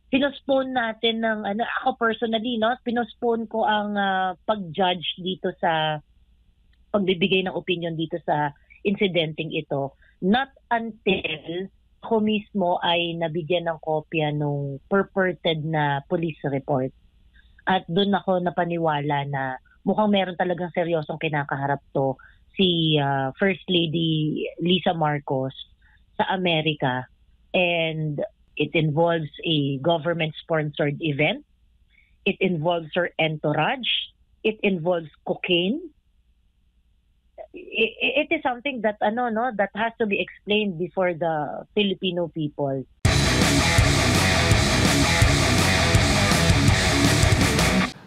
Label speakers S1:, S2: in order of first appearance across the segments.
S1: pinospone natin ng ako personally, no, pinospone ko ang pag-judge dito sa pagbibigay ng opinion dito sa incidenteng ito, not until ako mismo ay nabigyan ng kopya nung purported na police report. At doon ako napaniwala na mukhang meron talagang seryosong kinakaharap to si First Lady Lisa Marcos sa Amerika, and it involves a government-sponsored event. It involves her entourage. It involves cocaine. It is something that that has to be explained before the Filipino people.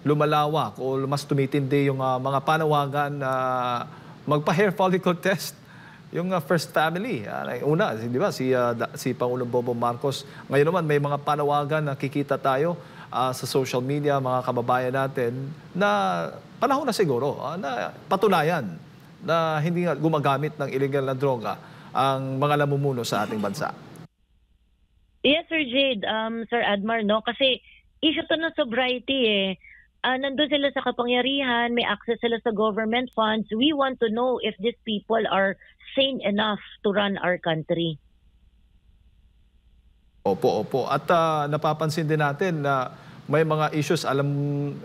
S2: Lumalawak o mas tumitindi yung mga panawagan na magpa-hair follicle test yung First Family. Una, di ba, si Pangulong Bongbong Marcos. Ngayon naman may mga panawagan na kikita tayo sa social media, mga kababayan natin, na panahon na siguro na patunayan na hindi gumagamit ng illegal na droga ang mga namumuno sa ating bansa.
S1: Yes, Sir Jade, Sir Admar, no? Kasi issue to ng sobriety nandun sila sa kapangyarihan, may access sila sa government funds. We want to know if these people are sane enough to run our country.
S2: Opo. At napapansin din natin na may mga issues,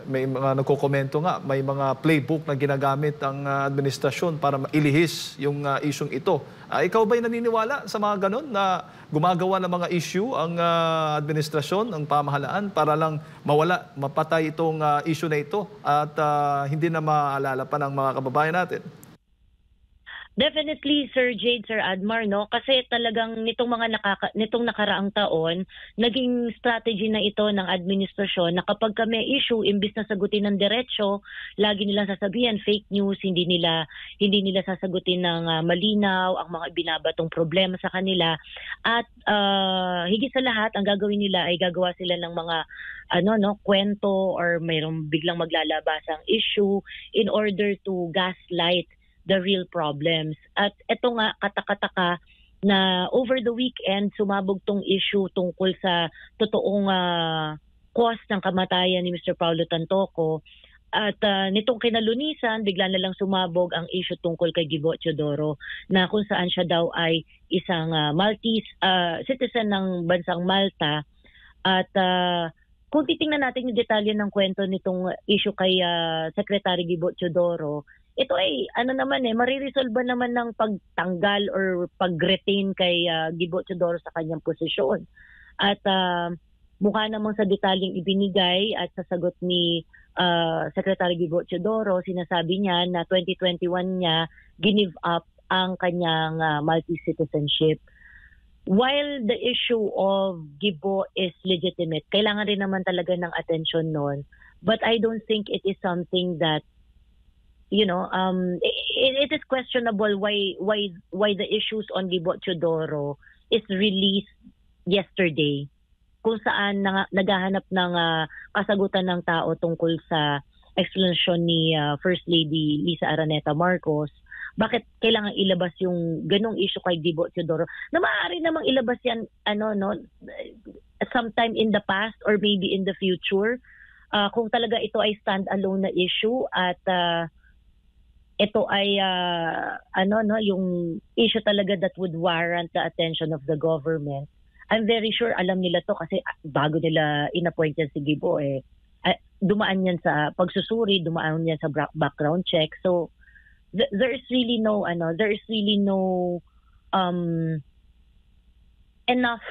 S2: may mga nagkokomento nga, may mga playbook na ginagamit ang administrasyon para mailihis yung isyong ito. Ikaw ba'y naniniwala sa mga ganon na gumagawa ng mga issue ang administrasyon, ang pamahalaan para lang mapatay itong issue na ito at hindi na maalala pa ng mga kababayan natin?
S1: Definitely, Sir Jade, Sir Admar, no? Kasi talagang nitong nakaraang taon, naging strategy na ito ng administrasyon na kapag may issue, imbis na sagutin ng diretsyo, lagi nilang sasabihan fake news, hindi nila sasagutin ng malinaw ang mga binabatong problema sa kanila. At higit sa lahat, ang gagawin nila ay gagawa sila ng mga kwento or mayroong biglang maglalabasang issue in order to gaslight the real problems. At ito nga, katakataka na over the weekend, sumabog tong issue tungkol sa totoong cause ng kamatayan ni Mr. Paulo Tantoco. At nitong kinalunisan, bigla na lang sumabog ang issue tungkol kay Gibo Teodoro na kung saan siya daw ay isang Maltese citizen ng bansang Malta. At kung titingnan natin yung detalye ng kwento nitong issue kay Secretary Gibo Teodoro, ito ay mariresolve naman ng pagtanggal or pag-retain kay Gibo Teodoro sa kanyang posisyon. At mukha namang sa detalyeng ibinigay at sa sagot ni Secretary Gibo Teodoro, sinasabi niya na 2021 niya give up ang kanyang Maltese citizenship. While the issue of Gibo is legitimate, kailangan rin naman talaga ng atensyon noon. But I don't think it is something that it is questionable why the issues on Gibo Teodoro is released yesterday, kung saan naghahanap ng kasagutan ng tao tungkol sa explanation ni First Lady Lisa Araneta Marcos. Bakit kailangan ilabas yung ganong issue kay Gibo Teodoro na maaari namang ilabas yan sometime in the past or maybe in the future, kung talaga ito ay stand-alone na issue at ito ay yung issue talaga that would warrant the attention of the government. I'm very sure alam nila to kasi bago nila inappoint yan si Gibo dumaan yan sa pagsusuri, dumaan yan sa background check. So there is really no enough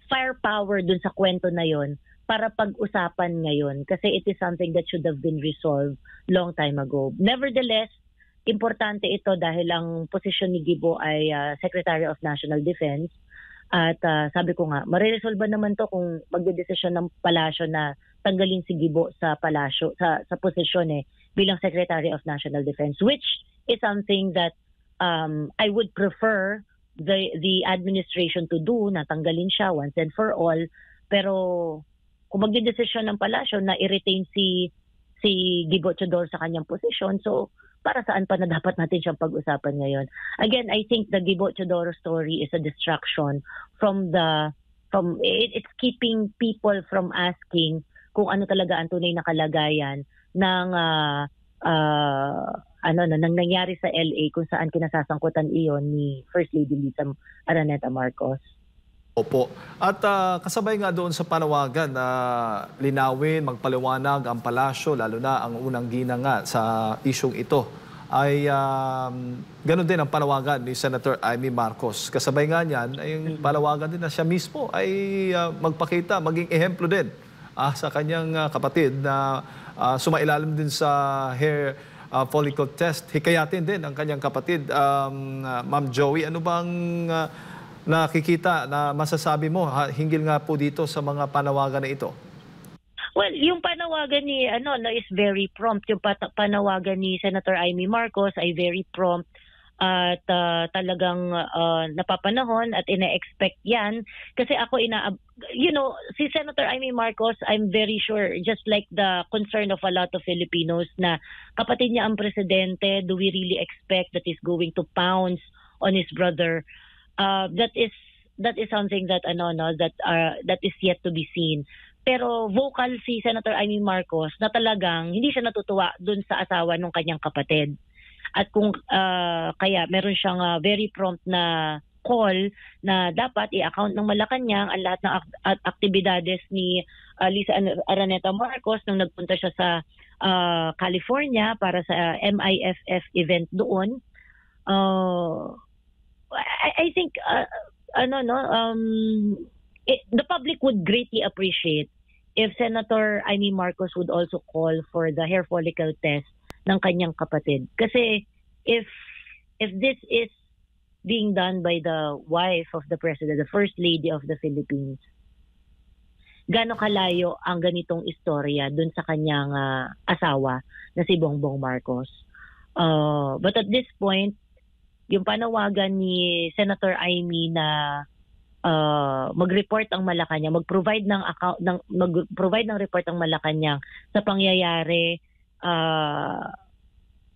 S1: firepower dun sa kwento na yon para pag-usapan ngayon kasi it is something that should have been resolved long time ago. Nevertheless, importante ito dahil ang posisyon ni Gibo ay Secretary of National Defense at sabi ko nga, mariresolve naman to kung magdedesisyon ng palasyo na tanggalin si Gibo sa palasyo, sa posisyon bilang Secretary of National Defense, which is something that I would prefer the administration to do, na tanggalin siya once and for all. Pero kung magdedesisyon ng palasyo na i-retain si Gibo Teodoro sa kanyang posisyon, so para saan pa na dapat natin siyang pag-usapan ngayon? Again, I think the Gibo Teodoro story is a distraction it's keeping people from asking kung ano talaga ang tunay na kalagayan ng nang nangyari sa LA kung saan kinasasangkutan iyon ni First Lady Lisa Araneta Marcos.
S2: Opo. At kasabay nga doon sa panawagan na linawin, magpaliwanag ang palasyo, lalo na ang unang ginang nga sa isyong ito, ay ganoon din ang panawagan ni Senator Amy Marcos. Kasabay nga niyan, ay yung panawagan din na siya mismo ay magpakita, maging ehemplo din sa kanyang kapatid na sumailalim din sa hair follicle test. Hikayatin din ang kanyang kapatid. Ma'am Joey, ano bang nakikita na masasabi mo hinggil nga po dito sa mga panawagan na ito?
S1: Well, yung panawagan ni is very prompt. Yung panawagan ni Senator Amy Marcos ay very prompt at talagang napapanahon at ina-expect yan. Kasi ako si Senator Amy Marcos, I'm very sure, just like the concern of a lot of Filipinos na kapatid niya ang presidente, do we really expect that he's going to pounce on his brother? That is something that that is yet to be seen. Pero vocal si Senator Amy Marcos na talagang hindi siya natutuwa dun sa asawa ng kanyang kapatid. At kung kaya meron siyang very prompt na call na dapat i-account ng Malacanang ang lahat ng aktibidades ni Lisa Araneta Marcos nung nagpunta siya sa California para sa MIFF event doon. I think the public would greatly appreciate if Senator Amy Marcos would also call for the hair follicle test ng kanyang kapatid. Kasi if this is being done by the wife of the president, the first lady of the Philippines, gaano kalayo ang ganitong istorya dun sa kanyang asawa na si Bongbong Marcos. But at this point, yung panawagan ni Senator Amy na mag-report ang Malacanang, mag-provide ng report ang Malacanang sa pangyayari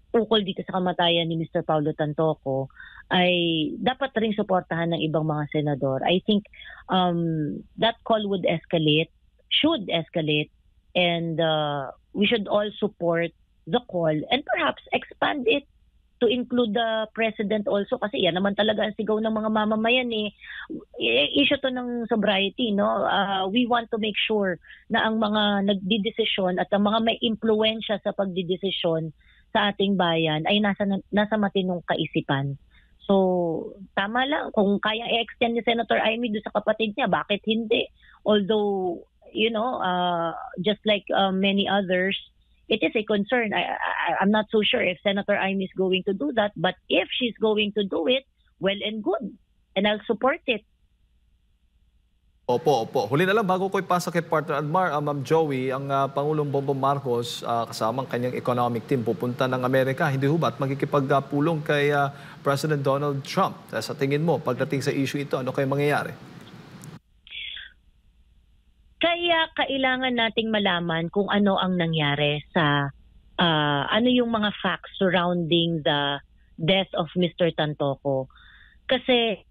S1: ukol dito sa kamatayan ni Mr. Paulo Tantoco ay dapat ring suportahan ng ibang mga senador. I think that call should escalate, and we should all support the call and perhaps expand it to include the president also, kasi yan naman talaga ang sigaw ng mga mamamayan issue to ng sobriety, no? We want to make sure na ang mga nagdidesisyon at ang mga may impluwensya sa pagdidesisyon sa ating bayan ay nasa matinong kaisipan. So, tama lang kung kaya i-extend ni Senator Amy doon sa kapatid niya, bakit hindi? Although, just like many others, it is a concern. I'm not so sure if Senator Amy is going to do that, but if she's going to do it, well and good. And I'll support it.
S2: Opo. Huli na lang bago ko ipasa kay partner Admar, Ma'am Joey, ang Pangulong Bongbong Marcos kasama ang kanyang economic team pupunta ng Amerika. Hindi ho ba at magkikipagpulong kay President Donald Trump? Sa tingin mo, pagdating sa issue ito, ano kayo mangyayari?
S1: Kaya kailangan nating malaman kung ano ang nangyari sa ano yung mga facts surrounding the death of Mr. Tantoco. Kasi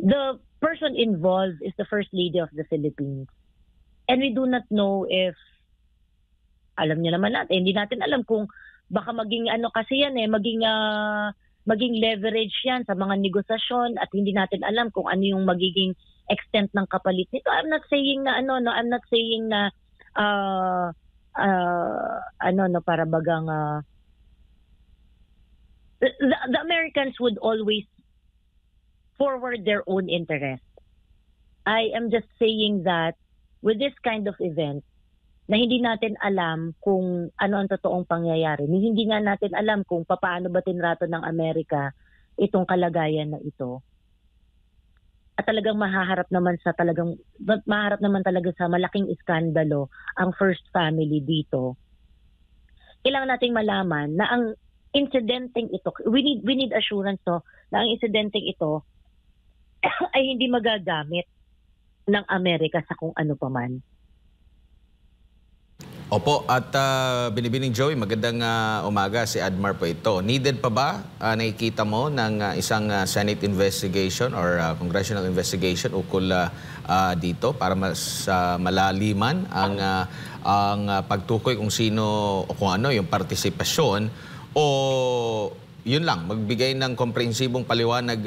S1: the person involved is the First Lady of the Philippines. And we do not know if, alam niyo naman natin, hindi natin alam kung baka maging kasi yan maging leverage yan sa mga negosasyon at hindi natin alam kung ano yung magiging extent ng kapalit nito. I'm not saying na I'm not saying na para bagang the Americans would always forward their own interest. I am just saying that with this kind of event na hindi natin alam kung ano ang totoong pangyayari. Hindi nga natin alam kung paano ba tinrato ng Amerika itong kalagayan na ito. At talagang mahaharap naman talaga sa malaking iskandalo ang first family dito. Kailangan nating malaman na ang incidenteng ito, we need assurance na ang incidenteng ito ay hindi magagamit ng Amerika sa kung ano paman.
S3: Opo, at Binibining Joey, magandang umaga, si Admar po ito. Needed pa ba, nakikita mo, ng isang Senate investigation or congressional investigation ukol dito para mas malaliman ang pagtukoy kung sino o kung ano yung partisipasyon, o yun lang, magbigay ng komprehensibong paliwanag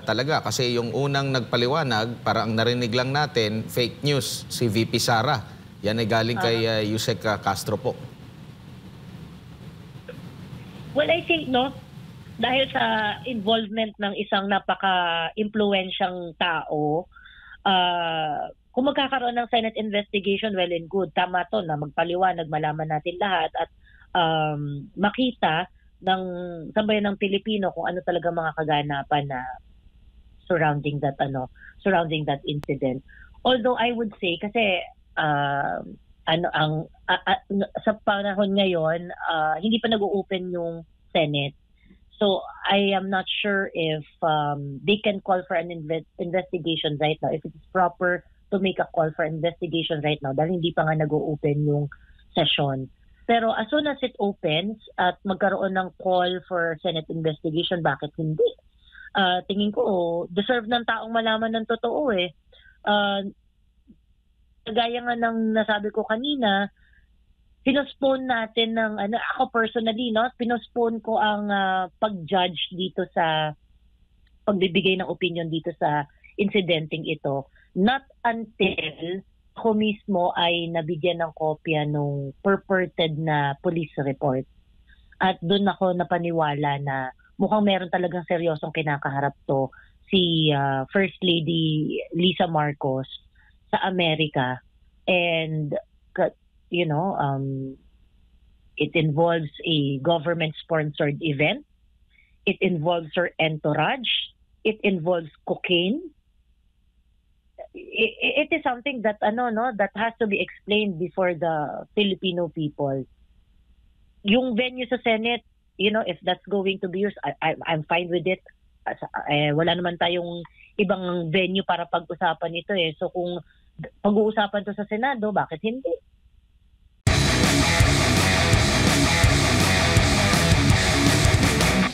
S3: talaga? Kasi yung unang nagpaliwanag, para ang narinig lang natin, fake news, si VP Sara. Yan ay galing kay Yusek Castro po.
S1: Well, I think, no, dahil sa involvement ng isang napaka-impluensyang tao, kung magkakaroon ng Senate investigation, well and good. Tama to na magpaliwanag, malaman natin lahat at makita ng sambayan ng Pilipino kung ano talaga mga kaganapan na surrounding that incident. Although I would say, kasi sa panahon ngayon, hindi pa nag-open yung Senate. So I am not sure if they can call for an investigation right now, if it is proper to make a call for investigation right now dahil hindi pa nga nag-open yung session. Pero as soon as it opens at magkaroon ng call for Senate investigation, bakit hindi? Tingin ko, deserve ng taong malaman ng totoo eh. Gaya nga ng nasabi ko kanina, pinospone natin ng, ako personally, no, pinospone ko ang pag-judge dito sa pagbibigay ng opinion dito sa incidenting ito. Not until ako mismo ay nabigyan ng kopya nung purported na police report. At doon ako napaniwala na mukhang meron talagang seryosong kinakaharap to si First Lady Lisa Marcos sa Amerika, and it involves a government-sponsored event, it involves her entourage, it involves cocaine. It is something that that has to be explained before the Filipino people. Yung venue sa Senate, if that's going to be yours, I'm fine with it. Wala naman tayong ibang venue para pag-usapan ito eh. So kung pag-uusapan to sa Senado, bakit hindi?